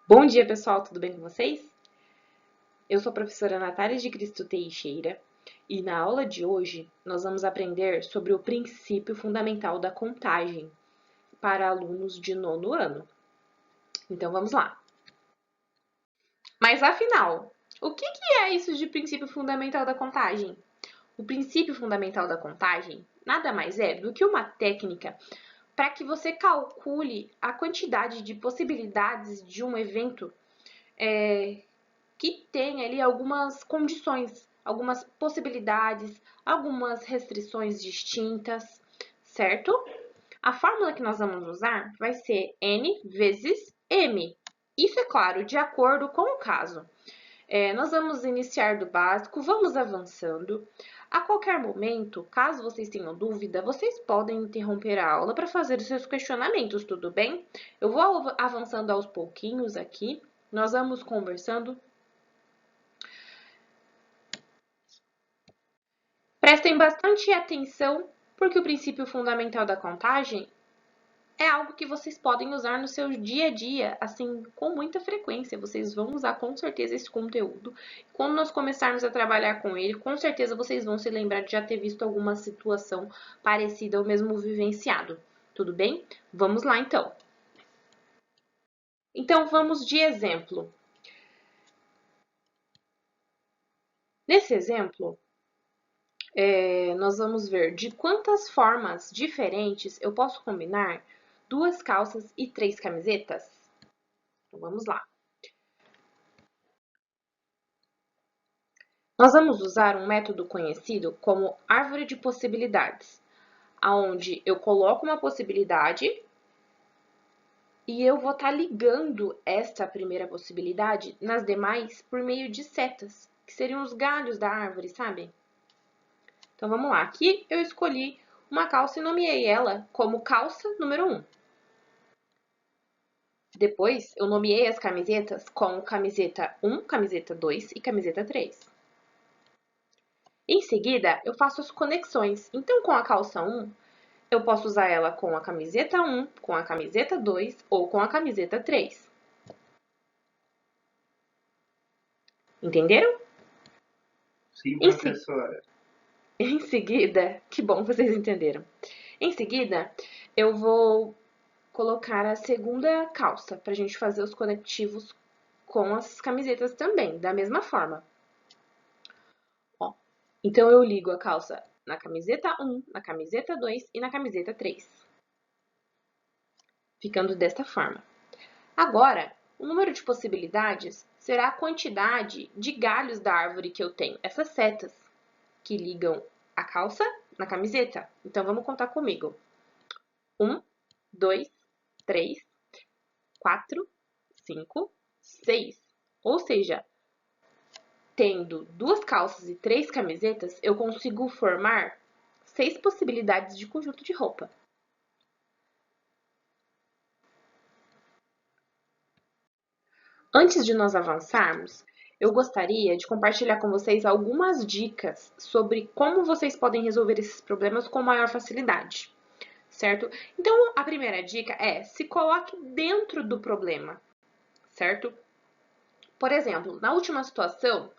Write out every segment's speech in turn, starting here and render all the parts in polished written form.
Bom dia, pessoal, tudo bem com vocês? Eu sou a professora Natália de Cristo Teixeira e na aula de hoje nós vamos aprender sobre o princípio fundamental da contagem para alunos de nono ano. Então vamos lá. Mas afinal, o que é isso de princípio fundamental da contagem? O princípio fundamental da contagem nada mais é do que uma técnica para que você calcule a quantidade de possibilidades de um evento que tem ali algumas condições, algumas possibilidades, algumas restrições distintas, certo? A fórmula que nós vamos usar vai ser n vezes m. Isso é claro, de acordo com o caso. Nós vamos iniciar do básico, vamos avançando. A qualquer momento, caso vocês tenham dúvida, vocês podem interromper a aula para fazer os seus questionamentos, tudo bem? Eu vou avançando aos pouquinhos aqui, nós vamos conversando. Prestem bastante atenção, porque o princípio fundamental da contagem é algo que vocês podem usar no seu dia a dia, assim, com muita frequência. Vocês vão usar com certeza esse conteúdo. Quando nós começarmos a trabalhar com ele, com certeza vocês vão se lembrar de já ter visto alguma situação parecida ou mesmo vivenciado. Tudo bem? Vamos lá, então. Então, vamos de exemplo. Nesse exemplo, nós vamos ver de quantas formas diferentes eu posso combinar 2 calças e 3 camisetas? Então, vamos lá. Nós vamos usar um método conhecido como árvore de possibilidades, onde eu coloco uma possibilidade e eu vou estar ligando esta primeira possibilidade nas demais por meio de setas, que seriam os galhos da árvore, sabe? Então, vamos lá. Aqui eu escolhi uma calça e nomeei ela como calça número 1. Depois, eu nomeei as camisetas como camiseta 1, camiseta 2 e camiseta 3. Em seguida, eu faço as conexões. Então, com a calça 1, eu posso usar ela com a camiseta 1, com a camiseta 2 ou com a camiseta 3. Entenderam? Sim, professora. Em seguida, que bom que vocês entenderam. Em seguida, eu vou colocar a segunda calça para a gente fazer os conectivos com as camisetas também, da mesma forma. Ó, então, eu ligo a calça na camiseta 1, na camiseta 2 e na camiseta 3. Ficando desta forma. Agora, o número de possibilidades será a quantidade de galhos da árvore que eu tenho, essas setas que ligam a calça na camiseta. Então, vamos contar comigo. 1, 2, 3, 4, 5, 6. Ou seja, tendo 2 calças e 3 camisetas, eu consigo formar 6 possibilidades de conjunto de roupa. Antes de nós avançarmos, eu gostaria de compartilhar com vocês algumas dicas sobre como vocês podem resolver esses problemas com maior facilidade, certo? Então, a primeira dica é se coloque dentro do problema, certo? Por exemplo, na última situação,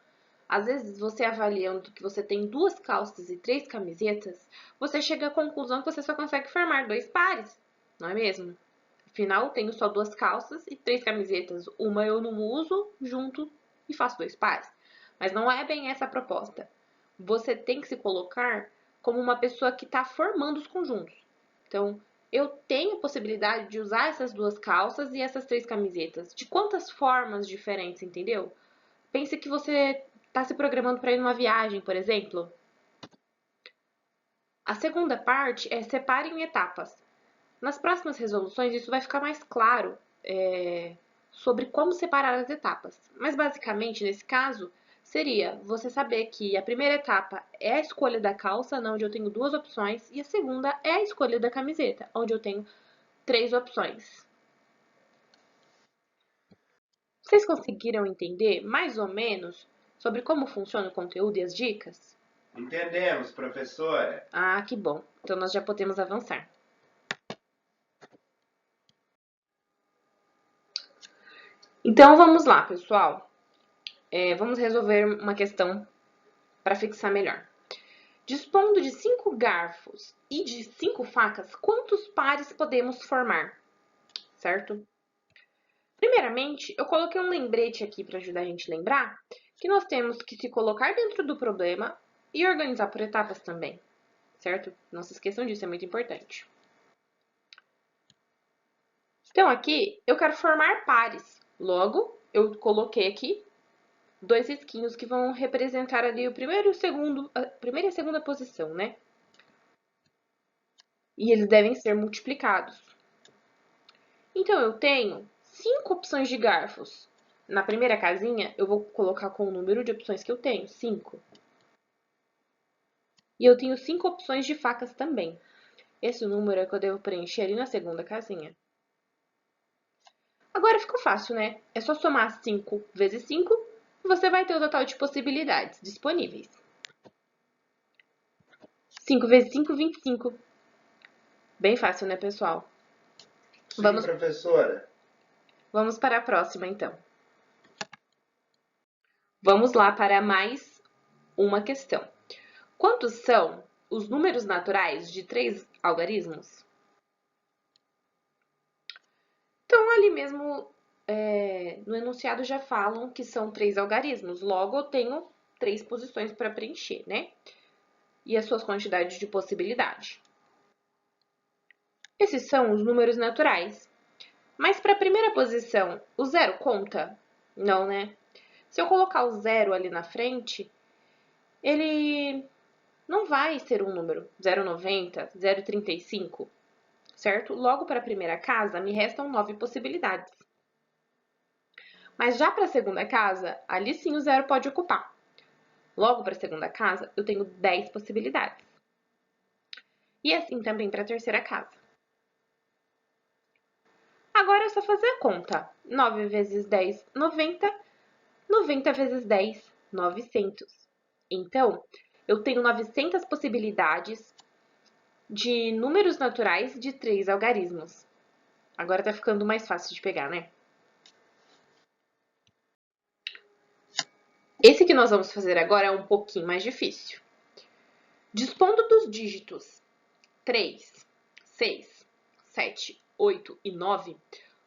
às vezes você avaliando que você tem 2 calças e 3 camisetas, você chega à conclusão que você só consegue formar 2 pares, não é mesmo? Afinal, eu tenho só 2 calças e 3 camisetas. Uma eu não uso, junto e faço 2 pares. Mas não é bem essa a proposta. Você tem que se colocar como uma pessoa que está formando os conjuntos. Então, eu tenho a possibilidade de usar essas 2 calças e essas 3 camisetas. De quantas formas diferentes, entendeu? Pense que você está se programando para ir numa viagem, por exemplo. A segunda parte é separe em etapas. Nas próximas resoluções, isso vai ficar mais claro sobre como separar as etapas. Mas, basicamente, nesse caso, seria você saber que a primeira etapa é a escolha da calça, onde eu tenho 2 opções, e a segunda é a escolha da camiseta, onde eu tenho 3 opções. Vocês conseguiram entender, mais ou menos, sobre como funciona o conteúdo e as dicas? Entendemos, professora. Ah, que bom. Então, nós já podemos avançar. Então, vamos lá, pessoal. Vamos resolver uma questão para fixar melhor. Dispondo de 5 garfos e de 5 facas, quantos pares podemos formar? Certo? Primeiramente, eu coloquei um lembrete aqui para ajudar a gente a lembrar que nós temos que se colocar dentro do problema e organizar por etapas também, certo? Não se esqueçam disso, é muito importante. Então, aqui, eu quero formar pares. Logo, eu coloquei aqui 2 risquinhos que vão representar ali o primeiro e o segundo, a primeira e a segunda posição, né? E eles devem ser multiplicados. Então, eu tenho 5 opções de garfos. Na primeira casinha, eu vou colocar com o número de opções que eu tenho, 5. E eu tenho 5 opções de facas também. Esse número é que eu devo preencher ali na segunda casinha. Agora ficou fácil, né? É só somar 5 vezes 5 e você vai ter o total de possibilidades disponíveis. 5 vezes 5, 25. Bem fácil, né, pessoal? Sim, professora. Vamos para a próxima, então. Vamos lá para mais uma questão. Quantos são os números naturais de 3 algarismos? Então, ali mesmo no enunciado já falam que são 3 algarismos. Logo, eu tenho 3 posições para preencher, né? E as suas quantidades de possibilidade. Esses são os números naturais. Mas para a primeira posição, o zero conta? Não, né? Se eu colocar o zero ali na frente, ele não vai ser um número 0,90, 0,35, certo? Logo para a primeira casa, me restam 9 possibilidades. Mas já para a segunda casa, ali sim o zero pode ocupar. Logo para a segunda casa, eu tenho 10 possibilidades. E assim também para a terceira casa. Agora é só fazer a conta. 9 vezes 10, 90. 90 vezes 10, 900. Então, eu tenho 900 possibilidades de números naturais de 3 algarismos. Agora tá ficando mais fácil de pegar, né? Esse que nós vamos fazer agora é um pouquinho mais difícil. Dispondo dos dígitos 3, 6, 7, 8 e 9,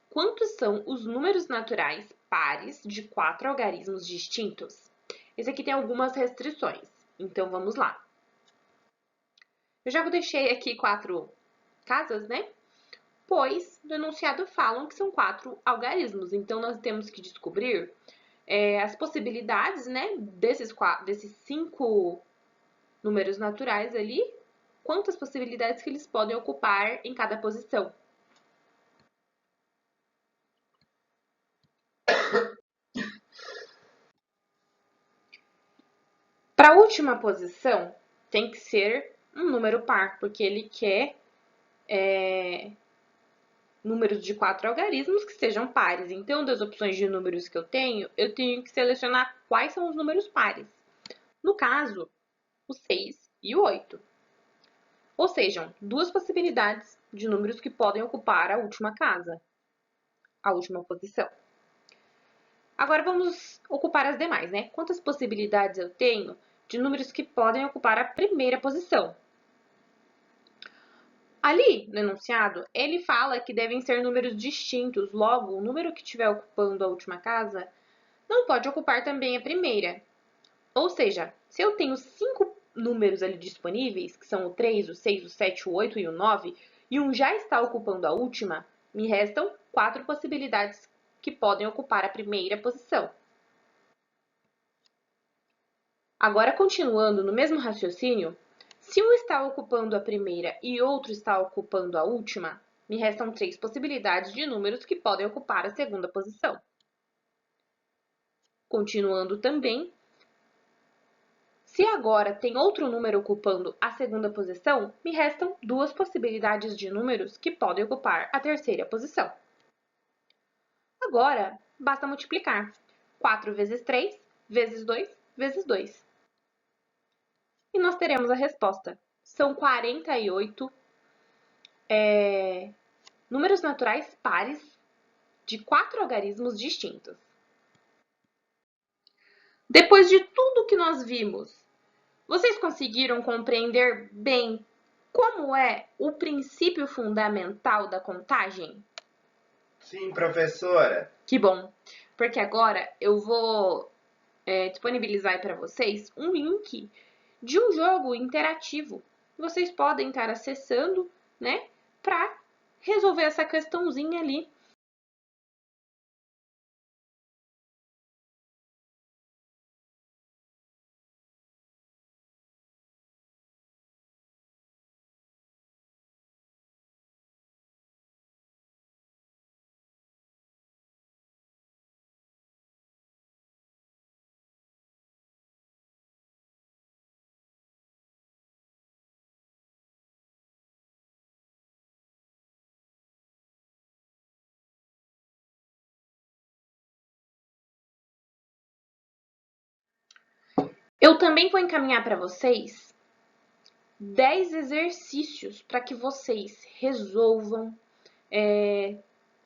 quantos são os números naturais pares de 4 algarismos distintos? Esse aqui tem algumas restrições, então vamos lá. Eu já deixei aqui 4 casas, né? Pois no enunciado falam que são 4 algarismos, então nós temos que descobrir as possibilidades, né, desses 5 números naturais ali, quantas possibilidades que eles podem ocupar em cada posição. Para a última posição, tem que ser um número par, porque ele quer números de 4 algarismos que sejam pares. Então, das opções de números que eu tenho que selecionar quais são os números pares. No caso, o 6 e o 8. Ou seja, 2 possibilidades de números que podem ocupar a última casa, a última posição. Agora vamos ocupar as demais, né? Quantas possibilidades eu tenho de números que podem ocupar a primeira posição? Ali, no enunciado, ele fala que devem ser números distintos, logo, o número que estiver ocupando a última casa não pode ocupar também a primeira. Ou seja, se eu tenho 5 números ali disponíveis, que são o 3, o 6, o 7, o 8 e o 9, e um já está ocupando a última, me restam 4 possibilidades que podem ocupar a primeira posição. Agora, continuando no mesmo raciocínio, se um está ocupando a primeira e outro está ocupando a última, me restam 3 possibilidades de números que podem ocupar a segunda posição. Continuando também, se agora tem outro número ocupando a segunda posição, me restam 2 possibilidades de números que podem ocupar a terceira posição. Agora, basta multiplicar. 4 vezes 3, vezes 2, vezes 2. E nós teremos a resposta. São 48 números naturais pares de 4 algarismos distintos. Depois de tudo que nós vimos, vocês conseguiram compreender bem como é o princípio fundamental da contagem? Sim, professora. Que bom, porque agora eu vou disponibilizar para vocês um link de um jogo interativo. Vocês podem estar acessando, né, para resolver essa questãozinha ali. Eu também vou encaminhar para vocês 10 exercícios para que vocês resolvam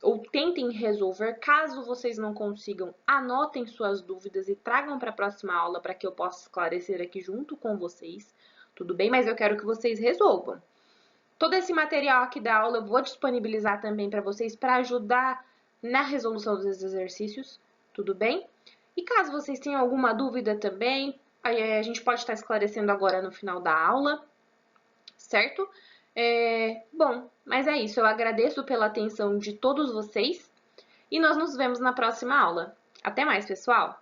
ou tentem resolver. Caso vocês não consigam, anotem suas dúvidas e tragam para a próxima aula para que eu possa esclarecer aqui junto com vocês. Tudo bem? Mas eu quero que vocês resolvam. Todo esse material aqui da aula eu vou disponibilizar também para vocês para ajudar na resolução dos exercícios. Tudo bem? E caso vocês tenham alguma dúvida também, a gente pode estar esclarecendo agora no final da aula, certo? Bom, mas é isso. Eu agradeço pela atenção de todos vocês e nós nos vemos na próxima aula. Até mais, pessoal!